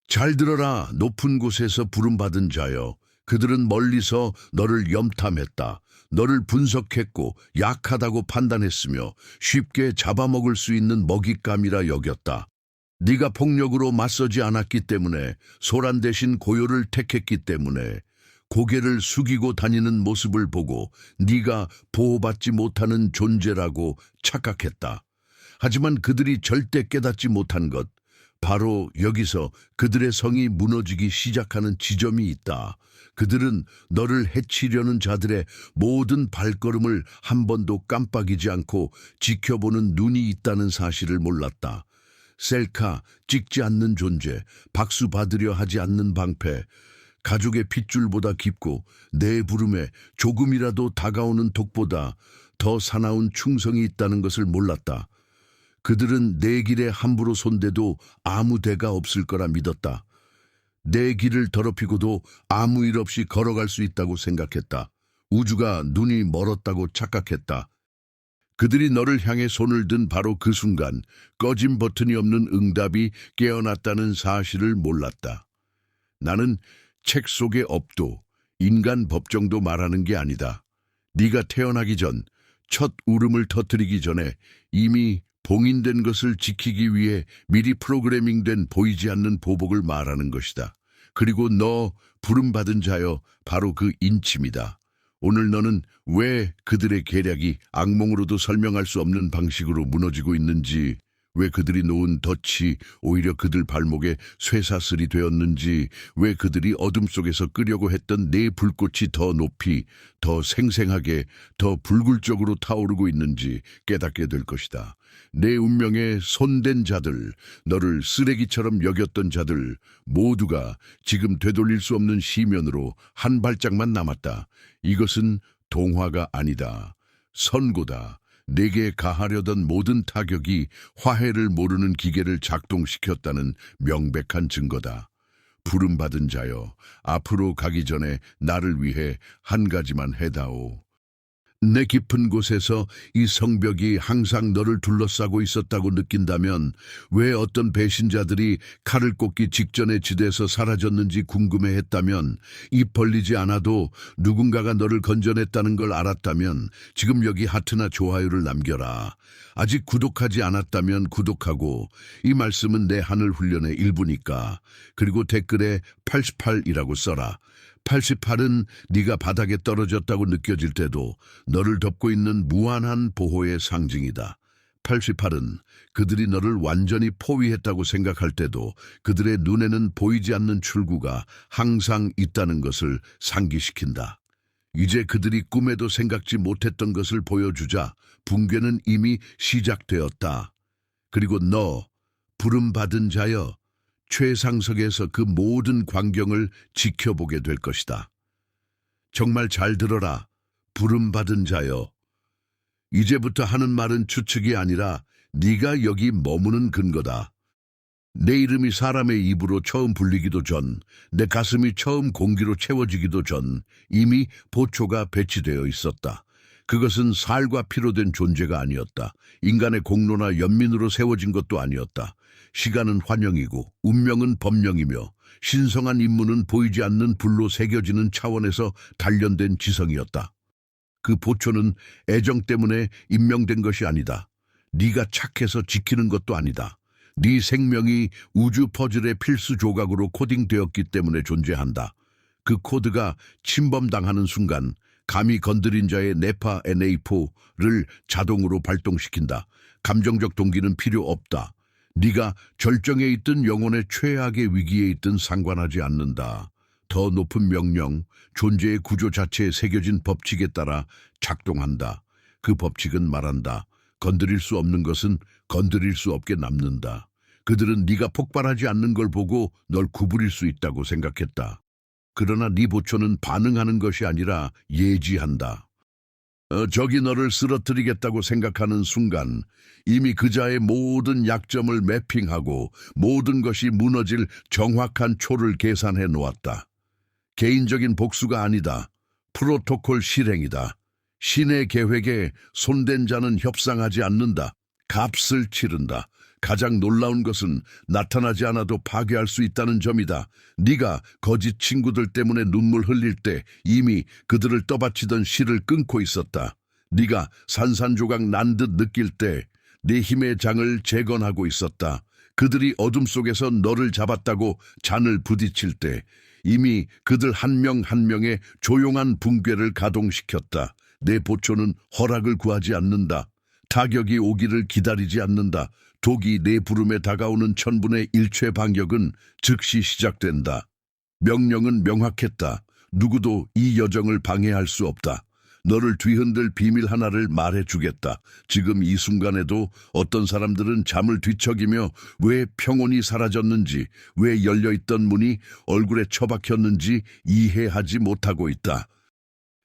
잘 들어라, 높은 곳에서 부름받은 자여. 그들은 멀리서 너를 염탐했다. 너를 분석했고 약하다고 판단했으며 쉽게 잡아먹을 수 있는 먹잇감이라 여겼다. 네가 폭력으로 맞서지 않았기 때문에, 소란 대신 고요를 택했기 때문에, 고개를 숙이고 다니는 모습을 보고 네가 보호받지 못하는 존재라고 착각했다. 하지만 그들이 절대 깨닫지 못한 것, 바로 여기서 그들의 성이 무너지기 시작하는 지점이 있다. 그들은 너를 해치려는 자들의 모든 발걸음을 한 번도 깜빡이지 않고 지켜보는 눈이 있다는 사실을 몰랐다. 셀카, 찍지 않는 존재, 박수 받으려 하지 않는 방패, 가족의 핏줄보다 깊고 내 부름에 조금이라도 다가오는 독보다 더 사나운 충성이 있다는 것을 몰랐다. 그들은 내 길에 함부로 손대도 아무 대가 없을 거라 믿었다. 내 길을 더럽히고도 아무 일 없이 걸어갈 수 있다고 생각했다. 우주가 눈이 멀었다고 착각했다. 그들이 너를 향해 손을 든 바로 그 순간, 꺼진 버튼이 없는 응답이 깨어났다는 사실을 몰랐다. 나는 책 속의 업도, 인간 법정도 말하는 게 아니다. 네가 태어나기 전, 첫 울음을 터뜨리기 전에 이미 봉인된 것을 지키기 위해 미리 프로그래밍된 보이지 않는 보복을 말하는 것이다. 그리고 너, 부름받은 자여, 바로 그 인침이다. 오늘 너는 왜 그들의 계략이 악몽으로도 설명할 수 없는 방식으로 무너지고 있는지, 왜 그들이 놓은 덫이 오히려 그들 발목에 쇠사슬이 되었는지, 왜 그들이 어둠 속에서 끄려고 했던 내 불꽃이 더 높이, 더 생생하게, 더 불굴적으로 타오르고 있는지 깨닫게 될 것이다. 내 운명에 손댄 자들, 너를 쓰레기처럼 여겼던 자들 모두가 지금 되돌릴 수 없는 시면으로 한 발짝만 남았다. 이것은 동화가 아니다. 선고다. 내게 가하려던 모든 타격이 화해를 모르는 기계를 작동시켰다는 명백한 증거다. 부름받은 자여, 앞으로 가기 전에 나를 위해 한 가지만 해다오. 내 깊은 곳에서 이 성벽이 항상 너를 둘러싸고 있었다고 느낀다면, 왜 어떤 배신자들이 칼을 꽂기 직전에 지대에서 사라졌는지 궁금해했다면, 입 벌리지 않아도 누군가가 너를 건져냈다는 걸 알았다면 지금 여기 하트나 좋아요를 남겨라. 아직 구독하지 않았다면 구독하고, 이 말씀은 내 하늘 훈련의 일부니까. 그리고 댓글에 88이라고 써라. 88은 네가 바닥에 떨어졌다고 느껴질 때도 너를 덮고 있는 무한한 보호의 상징이다. 88은 그들이 너를 완전히 포위했다고 생각할 때도 그들의 눈에는 보이지 않는 출구가 항상 있다는 것을 상기시킨다. 이제 그들이 꿈에도 생각지 못했던 것을 보여주자 붕괴는 이미 시작되었다. 그리고 너, 부름받은 자여, 최상석에서 그 모든 광경을 지켜보게 될 것이다. 정말 잘 들어라, 부름받은 자여. 이제부터 하는 말은 추측이 아니라 네가 여기 머무는 근거다. 내 이름이 사람의 입으로 처음 불리기도 전, 내 가슴이 처음 공기로 채워지기도 전 이미 보초가 배치되어 있었다. 그것은 살과 피로 된 존재가 아니었다. 인간의 공로나 연민으로 세워진 것도 아니었다. 시간은 환영이고 운명은 법령이며 신성한 임무는 보이지 않는 불로 새겨지는 차원에서 단련된 지성이었다. 그 보초는 애정 때문에 임명된 것이 아니다. 네가 착해서 지키는 것도 아니다. 네 생명이 우주 퍼즐의 필수 조각으로 코딩되었기 때문에 존재한다. 그 코드가 침범당하는 순간 감히 건드린 자의 네파 NA4를 자동으로 발동시킨다. 감정적 동기는 필요 없다. 네가 절정에 있든 영혼의 최악의 위기에 있든 상관하지 않는다. 더 높은 명령, 존재의 구조 자체에 새겨진 법칙에 따라 작동한다. 그 법칙은 말한다. 건드릴 수 없는 것은 건드릴 수 없게 남는다. 그들은 네가 폭발하지 않는 걸 보고 널 구부릴 수 있다고 생각했다. 그러나 네 보초는 반응하는 것이 아니라 예지한다. 적이 너를 쓰러뜨리겠다고 생각하는 순간 이미 그자의 모든 약점을 매핑하고 모든 것이 무너질 정확한 초를 계산해 놓았다. 개인적인 복수가 아니다. 프로토콜 실행이다. 신의 계획에 손댄 자는 협상하지 않는다. 값을 치른다. 가장 놀라운 것은 나타나지 않아도 파괴할 수 있다는 점이다. 네가 거짓 친구들 때문에 눈물 흘릴 때 이미 그들을 떠받치던 실을 끊고 있었다. 네가 산산조각 난 듯 느낄 때 네 힘의 장을 재건하고 있었다. 그들이 어둠 속에서 너를 잡았다고 잔을 부딪힐 때 이미 그들 한 명 한 명의 조용한 붕괴를 가동시켰다. 내 보초는 허락을 구하지 않는다. 타격이 오기를 기다리지 않는다. 독이 내 부름에 다가오는 천분의 일체 반격은 즉시 시작된다. 명령은 명확했다. 누구도 이 여정을 방해할 수 없다. 너를 뒤흔들 비밀 하나를 말해주겠다. 지금 이 순간에도 어떤 사람들은 잠을 뒤척이며 왜 평온이 사라졌는지, 왜 열려있던 문이 얼굴에 처박혔는지 이해하지 못하고 있다.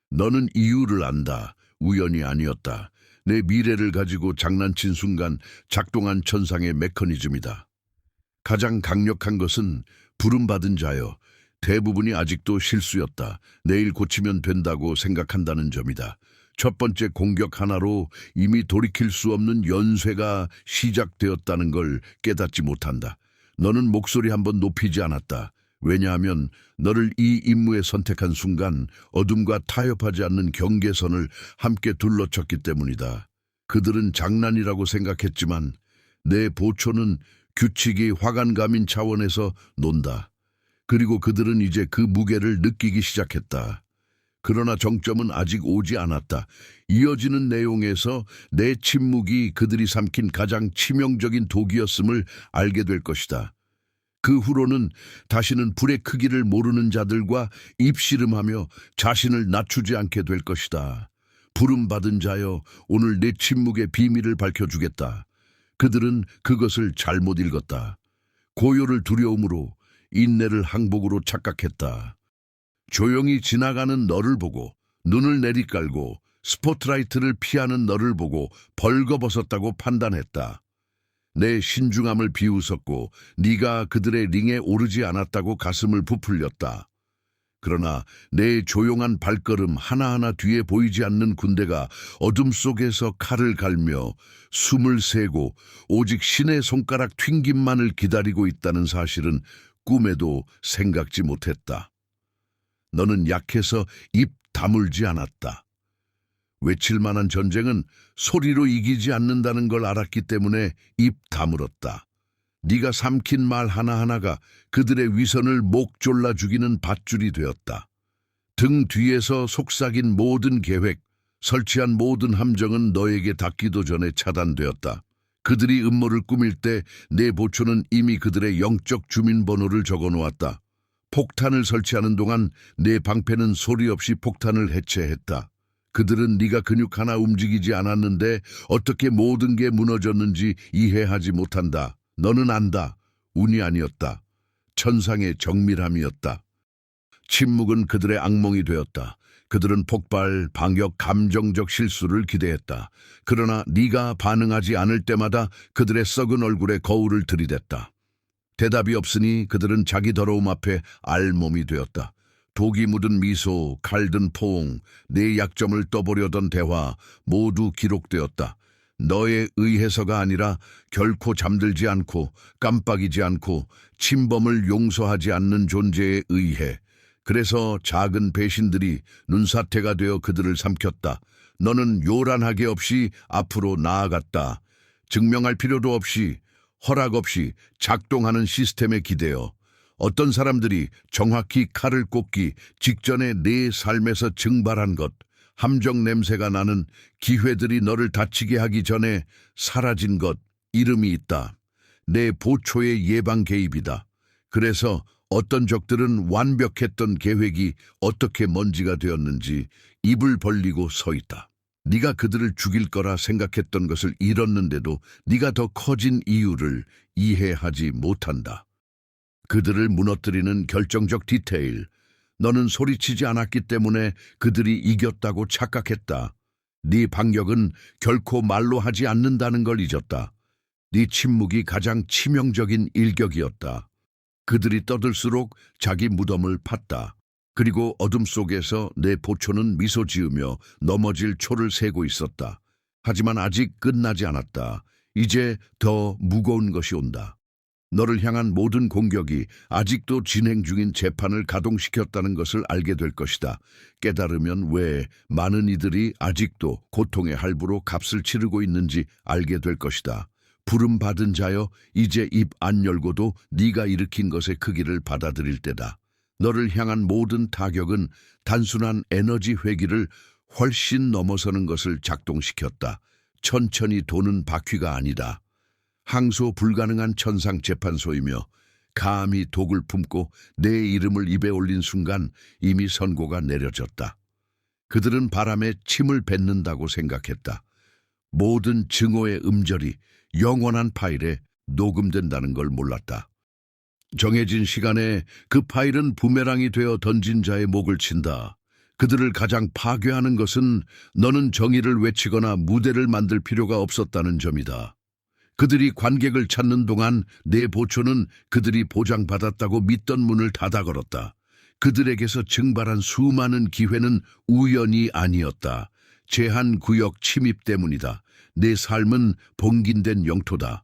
너는 이유를 안다. 우연이 아니었다. 내 미래를 가지고 장난친 순간 작동한 천상의 메커니즘이다. 가장 강력한 것은 부름받은 자여. 대부분이 아직도 실수였다. 내일 고치면 된다고 생각한다는 점이다. 첫 번째 공격 하나로 이미 돌이킬 수 없는 연쇄가 시작되었다는 걸 깨닫지 못한다. 너는 목소리 한번 높이지 않았다. 왜냐하면 너를 이 임무에 선택한 순간 어둠과 타협하지 않는 경계선을 함께 둘러쳤기 때문이다. 그들은 장난이라고 생각했지만 내 보초는 규칙이 화관감인 차원에서 논다. 그리고 그들은 이제 그 무게를 느끼기 시작했다. 그러나 정점은 아직 오지 않았다. 이어지는 내용에서 내 침묵이 그들이 삼킨 가장 치명적인 독이었음을 알게 될 것이다. 그 후로는 다시는 불의 크기를 모르는 자들과 입씨름하며 자신을 낮추지 않게 될 것이다. 부름받은 자여, 오늘 내 침묵의 비밀을 밝혀주겠다. 그들은 그것을 잘못 읽었다. 고요를 두려움으로 인내를 항복으로 착각했다. 조용히 지나가는 너를 보고 눈을 내리깔고 스포트라이트를 피하는 너를 보고 벌거벗었다고 판단했다. 내 신중함을 비웃었고 네가 그들의 링에 오르지 않았다고 가슴을 부풀렸다. 그러나 내 조용한 발걸음 하나하나 뒤에 보이지 않는 군대가 어둠 속에서 칼을 갈며 숨을 세고 오직 신의 손가락 튕김만을 기다리고 있다는 사실은 꿈에도 생각지 못했다. 너는 약해서 입 다물지 않았다. 외칠 만한 전쟁은 소리로 이기지 않는다는 걸 알았기 때문에 입 다물었다. 네가 삼킨 말 하나하나가 그들의 위선을 목 졸라 죽이는 밧줄이 되었다. 등 뒤에서 속삭인 모든 계획, 설치한 모든 함정은 너에게 닿기도 전에 차단되었다. 그들이 음모를 꾸밀 때 내 보초는 이미 그들의 영적 주민번호를 적어놓았다. 폭탄을 설치하는 동안 내 방패는 소리 없이 폭탄을 해체했다. 그들은 네가 근육 하나 움직이지 않았는데 어떻게 모든 게 무너졌는지 이해하지 못한다. 너는 안다. 운이 아니었다. 천상의 정밀함이었다. 침묵은 그들의 악몽이 되었다. 그들은 폭발, 방역, 감정적 실수를 기대했다. 그러나 네가 반응하지 않을 때마다 그들의 썩은 얼굴에 거울을 들이댔다. 대답이 없으니 그들은 자기 더러움 앞에 알몸이 되었다. 독이 묻은 미소, 칼든 포옹, 내 약점을 떠보려던 대화 모두 기록되었다. 너에 의해서가 아니라 결코 잠들지 않고 깜빡이지 않고 침범을 용서하지 않는 존재에 의해. 그래서 작은 배신들이 눈사태가 되어 그들을 삼켰다. 너는 요란하게 없이 앞으로 나아갔다. 증명할 필요도 없이 허락 없이 작동하는 시스템에 기대어 어떤 사람들이 정확히 칼을 꽂기 직전에 내 삶에서 증발한 것, 함정 냄새가 나는 기회들이 너를 다치게 하기 전에 사라진 것, 이름이 있다. 내 보초의 예방 개입이다. 그래서 어떤 적들은 완벽했던 계획이 어떻게 먼지가 되었는지 입을 벌리고 서 있다. 네가 그들을 죽일 거라 생각했던 것을 잃었는데도 네가 더 커진 이유를 이해하지 못한다. 그들을 무너뜨리는 결정적 디테일. 너는 소리치지 않았기 때문에 그들이 이겼다고 착각했다. 네 반격은 결코 말로 하지 않는다는 걸 잊었다. 네 침묵이 가장 치명적인 일격이었다. 그들이 떠들수록 자기 무덤을 팠다. 그리고 어둠 속에서 내 보초는 미소 지으며 넘어질 초를 세고 있었다. 하지만 아직 끝나지 않았다. 이제 더 무거운 것이 온다. 너를 향한 모든 공격이 아직도 진행 중인 재판을 가동시켰다는 것을 알게 될 것이다. 깨달으면 왜 많은 이들이 아직도 고통의 할부로 값을 치르고 있는지 알게 될 것이다. 부름받은 자여, 이제 입 안 열고도 네가 일으킨 것의 크기를 받아들일 때다. 너를 향한 모든 타격은 단순한 에너지 회기를 훨씬 넘어서는 것을 작동시켰다. 천천히 도는 바퀴가 아니다. 항소 불가능한 천상재판소이며 감히 독을 품고 내 이름을 입에 올린 순간 이미 선고가 내려졌다. 그들은 바람에 침을 뱉는다고 생각했다. 모든 증오의 음절이 영원한 파일에 녹음된다는 걸 몰랐다. 정해진 시간에 그 파일은 부메랑이 되어 던진 자의 목을 친다. 그들을 가장 파괴하는 것은 너는 정의를 외치거나 무대를 만들 필요가 없었다는 점이다. 그들이 관객을 찾는 동안 내 보초는 그들이 보장받았다고 믿던 문을 닫아 걸었다. 그들에게서 증발한 수많은 기회는 우연이 아니었다. 제한구역 침입 때문이다. 내 삶은 봉긴된 영토다.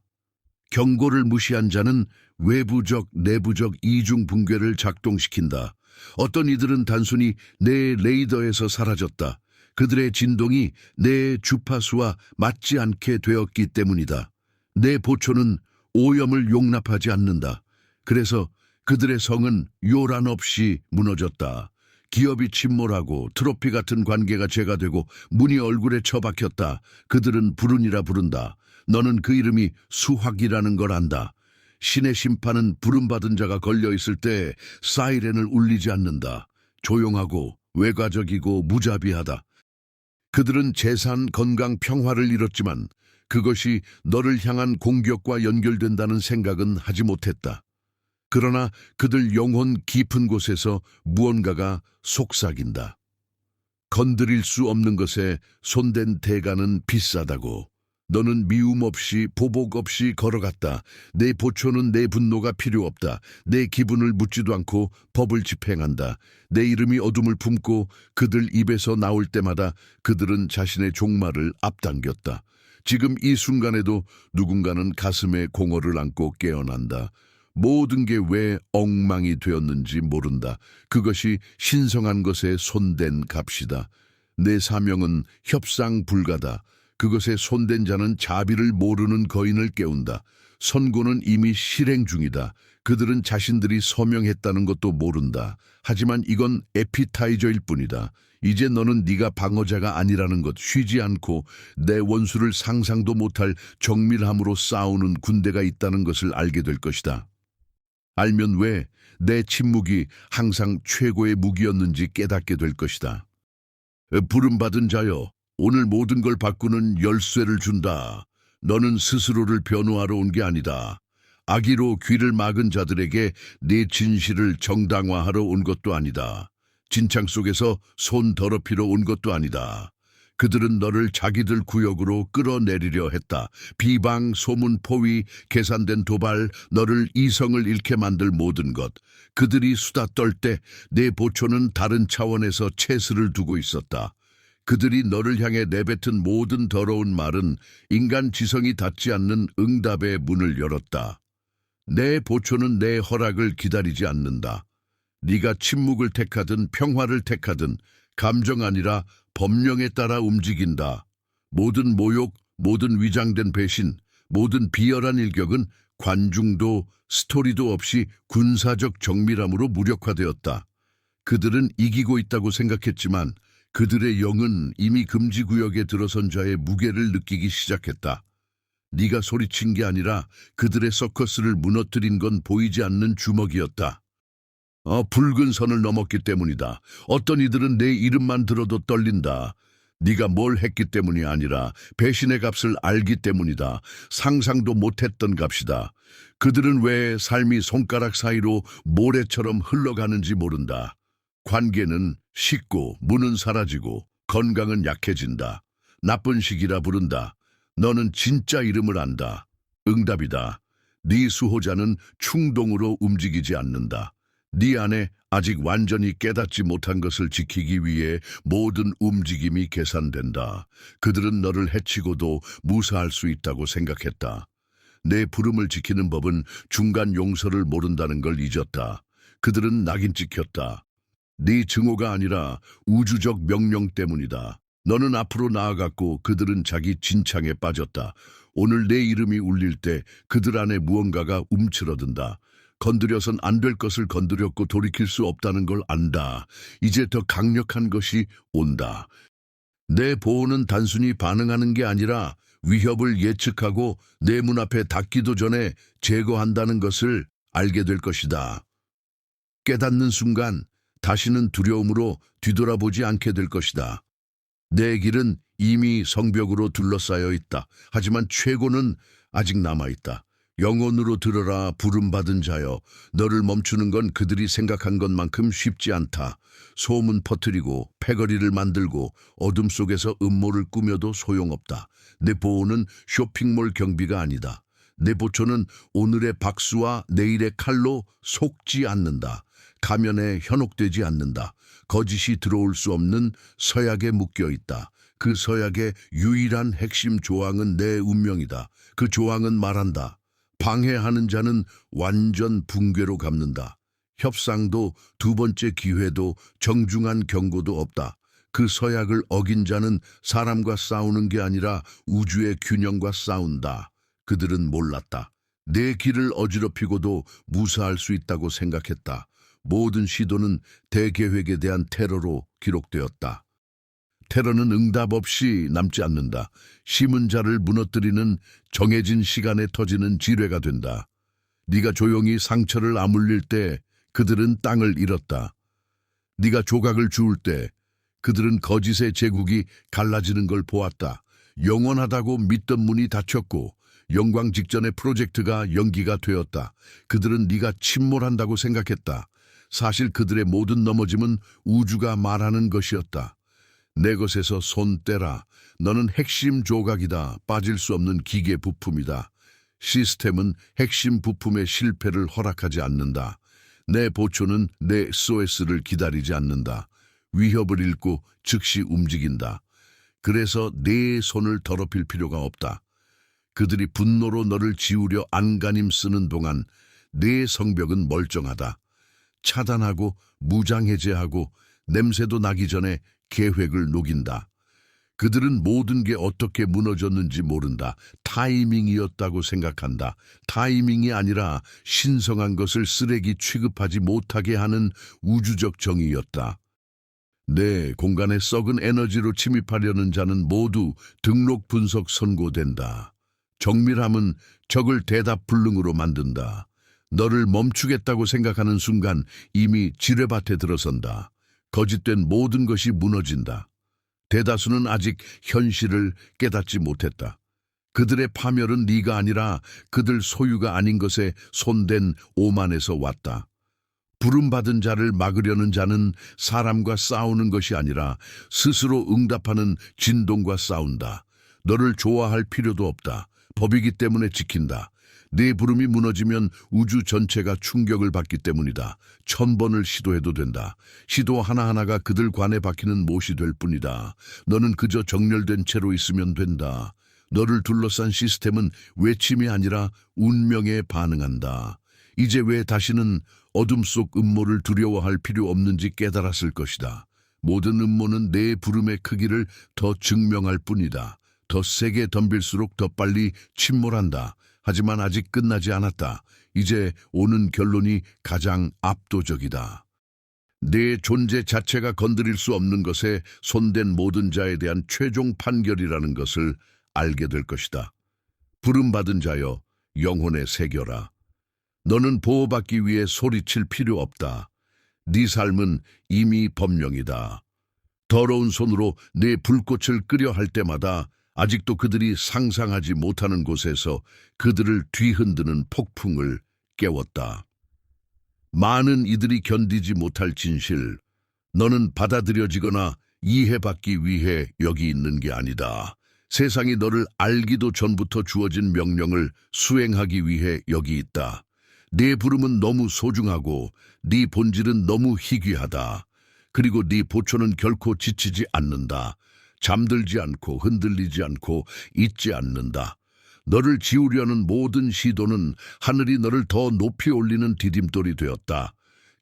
경고를 무시한 자는 외부적, 내부적 이중 붕괴를 작동시킨다. 어떤 이들은 단순히 내 레이더에서 사라졌다. 그들의 진동이 내 주파수와 맞지 않게 되었기 때문이다. 내 보초는 오염을 용납하지 않는다. 그래서 그들의 성은 요란 없이 무너졌다. 기업이 침몰하고 트로피 같은 관계가 죄가 되고 문이 얼굴에 처박혔다. 그들은 불운이라 부른다. 너는 그 이름이 수확이라는 걸 안다. 신의 심판은 부름받은 자가 걸려있을 때 사이렌을 울리지 않는다. 조용하고 외과적이고 무자비하다. 그들은 재산, 건강, 평화를 잃었지만 그것이 너를 향한 공격과 연결된다는 생각은 하지 못했다. 그러나 그들 영혼 깊은 곳에서 무언가가 속삭인다. 건드릴 수 없는 것에 손댄 대가는 비싸다고. 너는 미움 없이 보복 없이 걸어갔다. 내 보초는 내 분노가 필요 없다. 내 기분을 묻지도 않고 법을 집행한다. 내 이름이 어둠을 품고 그들 입에서 나올 때마다 그들은 자신의 종말을 앞당겼다. 지금 이 순간에도 누군가는 가슴에 공허를 안고 깨어난다. 모든 게 왜 엉망이 되었는지 모른다. 그것이 신성한 것에 손댄 값이다. 내 사명은 협상 불가다. 그것에 손댄 자는 자비를 모르는 거인을 깨운다. 선고는 이미 실행 중이다. 그들은 자신들이 서명했다는 것도 모른다. 하지만 이건 에피타이저일 뿐이다. 이제 너는 네가 방어자가 아니라는 것, 쉬지 않고 내 원수를 상상도 못할 정밀함으로 싸우는 군대가 있다는 것을 알게 될 것이다. 알면 왜 내 침묵이 항상 최고의 무기였는지 깨닫게 될 것이다. 부름받은 자여, 오늘 모든 걸 바꾸는 열쇠를 준다. 너는 스스로를 변호하러 온 게 아니다. 악의로 귀를 막은 자들에게 네 진실을 정당화하러 온 것도 아니다. 진창 속에서 손 더럽히러 온 것도 아니다. 그들은 너를 자기들 구역으로 끌어내리려 했다. 비방, 소문, 포위, 계산된 도발, 너를 이성을 잃게 만들 모든 것. 그들이 수다 떨 때 내 보초는 다른 차원에서 채스를 두고 있었다. 그들이 너를 향해 내뱉은 모든 더러운 말은 인간 지성이 닿지 않는 응답의 문을 열었다. 내 보초는 내 허락을 기다리지 않는다. 네가 침묵을 택하든 평화를 택하든 감정 아니라 법령에 따라 움직인다. 모든 모욕, 모든 위장된 배신, 모든 비열한 일격은 관중도 스토리도 없이 군사적 정밀함으로 무력화되었다. 그들은 이기고 있다고 생각했지만 그들의 영은 이미 금지구역에 들어선 자의 무게를 느끼기 시작했다. 네가 소리친 게 아니라 그들의 서커스를 무너뜨린 건 보이지 않는 주먹이었다. 붉은 선을 넘었기 때문이다. 어떤 이들은 내 이름만 들어도 떨린다. 네가 뭘 했기 때문이 아니라 배신의 값을 알기 때문이다. 상상도 못했던 값이다. 그들은 왜 삶이 손가락 사이로 모래처럼 흘러가는지 모른다. 관계는 식고 문은 사라지고 건강은 약해진다. 나쁜 시기라 부른다. 너는 진짜 이름을 안다. 응답이다. 네 수호자는 충동으로 움직이지 않는다. 네 안에 아직 완전히 깨닫지 못한 것을 지키기 위해 모든 움직임이 계산된다. 그들은 너를 해치고도 무사할 수 있다고 생각했다. 내 부름을 지키는 법은 중간 용서를 모른다는 걸 잊었다. 그들은 낙인 찍혔다. 네 증오가 아니라 우주적 명령 때문이다. 너는 앞으로 나아갔고 그들은 자기 진창에 빠졌다. 오늘 내 이름이 울릴 때 그들 안에 무언가가 움츠러든다. 건드려선 안 될 것을 건드렸고 돌이킬 수 없다는 걸 안다. 이제 더 강력한 것이 온다. 내 보호는 단순히 반응하는 게 아니라 위협을 예측하고 내 문 앞에 닿기도 전에 제거한다는 것을 알게 될 것이다. 깨닫는 순간 다시는 두려움으로 뒤돌아보지 않게 될 것이다. 내 길은 이미 성벽으로 둘러싸여 있다. 하지만 최고는 아직 남아있다. 영혼으로 들어라 부름받은 자여. 너를 멈추는 건 그들이 생각한 것만큼 쉽지 않다. 소문 퍼뜨리고 패거리를 만들고 어둠 속에서 음모를 꾸며도 소용없다. 내 보호는 쇼핑몰 경비가 아니다. 내 보초는 오늘의 박수와 내일의 칼로 속지 않는다. 가면에 현혹되지 않는다. 거짓이 들어올 수 없는 서약에 묶여 있다. 그 서약의 유일한 핵심 조항은 내 운명이다. 그 조항은 말한다. 방해하는 자는 완전 붕괴로 갚는다. 협상도 두 번째 기회도 정중한 경고도 없다. 그 서약을 어긴 자는 사람과 싸우는 게 아니라 우주의 균형과 싸운다. 그들은 몰랐다. 내 길을 어지럽히고도 무사할 수 있다고 생각했다. 모든 시도는 대계획에 대한 테러로 기록되었다. 테러는 응답 없이 남지 않는다. 심은 자를 무너뜨리는 정해진 시간에 터지는 지뢰가 된다. 네가 조용히 상처를 아물릴 때 그들은 땅을 잃었다. 네가 조각을 주울 때 그들은 거짓의 제국이 갈라지는 걸 보았다. 영원하다고 믿던 문이 닫혔고 영광 직전의 프로젝트가 연기가 되었다. 그들은 네가 침몰한다고 생각했다. 사실 그들의 모든 넘어짐은 우주가 말하는 것이었다. 내 것에서 손 떼라. 너는 핵심 조각이다. 빠질 수 없는 기계 부품이다. 시스템은 핵심 부품의 실패를 허락하지 않는다. 내 보초는 내 SOS를 기다리지 않는다. 위협을 읽고 즉시 움직인다. 그래서 내 손을 더럽힐 필요가 없다. 그들이 분노로 너를 지우려 안간힘 쓰는 동안 내 성벽은 멀쩡하다. 차단하고 무장해제하고 냄새도 나기 전에 계획을 녹인다. 그들은 모든 게 어떻게 무너졌는지 모른다. 타이밍이었다고 생각한다. 타이밍이 아니라 신성한 것을 쓰레기 취급하지 못하게 하는 우주적 정의였다. 내 공간에 썩은 에너지로 침입하려는 자는 모두 등록 분석 선고된다. 정밀함은 적을 대답 불능으로 만든다. 너를 멈추겠다고 생각하는 순간 이미 지뢰밭에 들어선다. 거짓된 모든 것이 무너진다. 대다수는 아직 현실을 깨닫지 못했다. 그들의 파멸은 네가 아니라 그들 소유가 아닌 것에 손댄 오만에서 왔다. 부름받은 자를 막으려는 자는 사람과 싸우는 것이 아니라 스스로 응답하는 진동과 싸운다. 너를 좋아할 필요도 없다. 법이기 때문에 지킨다. 네 부름이 무너지면 우주 전체가 충격을 받기 때문이다. 1000번을 시도해도 된다. 시도 하나하나가 그들 관에 박히는 못이 될 뿐이다. 너는 그저 정렬된 채로 있으면 된다. 너를 둘러싼 시스템은 외침이 아니라 운명에 반응한다. 이제 왜 다시는 어둠 속 음모를 두려워할 필요 없는지 깨달았을 것이다. 모든 음모는 내 부름의 크기를 더 증명할 뿐이다. 더 세게 덤빌수록 더 빨리 침몰한다. 하지만 아직 끝나지 않았다. 이제 오는 결론이 가장 압도적이다. 내 존재 자체가 건드릴 수 없는 것에 손댄 모든 자에 대한 최종 판결이라는 것을 알게 될 것이다. 부름받은 자여, 영혼에 새겨라. 너는 보호받기 위해 소리칠 필요 없다. 네 삶은 이미 법령이다. 더러운 손으로 내 불꽃을 끄려 할 때마다 아직도 그들이 상상하지 못하는 곳에서 그들을 뒤흔드는 폭풍을 깨웠다. 많은 이들이 견디지 못할 진실, 너는 받아들여지거나 이해받기 위해 여기 있는 게 아니다. 세상이 너를 알기도 전부터 주어진 명령을 수행하기 위해 여기 있다. 네 부름은 너무 소중하고 네 본질은 너무 희귀하다. 그리고 네 보초는 결코 지치지 않는다. 잠들지 않고 흔들리지 않고 잊지 않는다. 너를 지우려는 모든 시도는 하늘이 너를 더 높이 올리는 디딤돌이 되었다.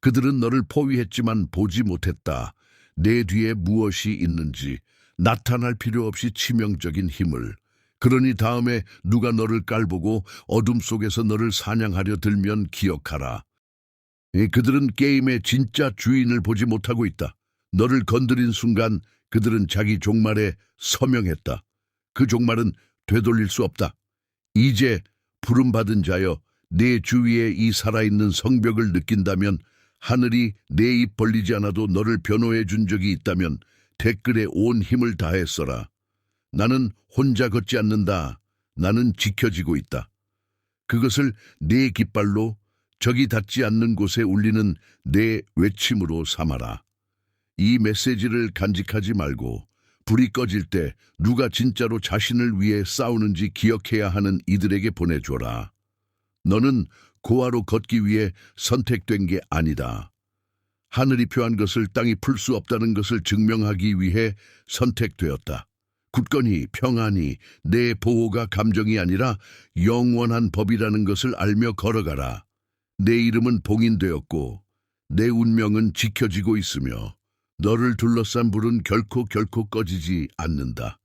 그들은 너를 포위했지만 보지 못했다. 내 뒤에 무엇이 있는지, 나타날 필요 없이 치명적인 힘을. 그러니 다음에 누가 너를 깔보고 어둠 속에서 너를 사냥하려 들면 기억하라. 그들은 게임의 진짜 주인을 보지 못하고 있다. 너를 건드린 순간 그들은 자기 종말에 서명했다. 그 종말은 되돌릴 수 없다. 이제 부름받은 자여, 내 주위에 이 살아있는 성벽을 느낀다면, 하늘이 내 입 벌리지 않아도 너를 변호해 준 적이 있다면 댓글에 온 힘을 다해 써라. 나는 혼자 걷지 않는다. 나는 지켜지고 있다. 그것을 내 깃발로 적이 닿지 않는 곳에 울리는 내 외침으로 삼아라. 이 메시지를 간직하지 말고 불이 꺼질 때 누가 진짜로 자신을 위해 싸우는지 기억해야 하는 이들에게 보내줘라. 너는 고아로 걷기 위해 선택된 게 아니다. 하늘이 표한 것을 땅이 풀 수 없다는 것을 증명하기 위해 선택되었다. 굳건히 평안히 내 보호가 감정이 아니라 영원한 법이라는 것을 알며 걸어가라. 내 이름은 봉인되었고 내 운명은 지켜지고 있으며 너를 둘러싼 불은 결코 꺼지지 않는다.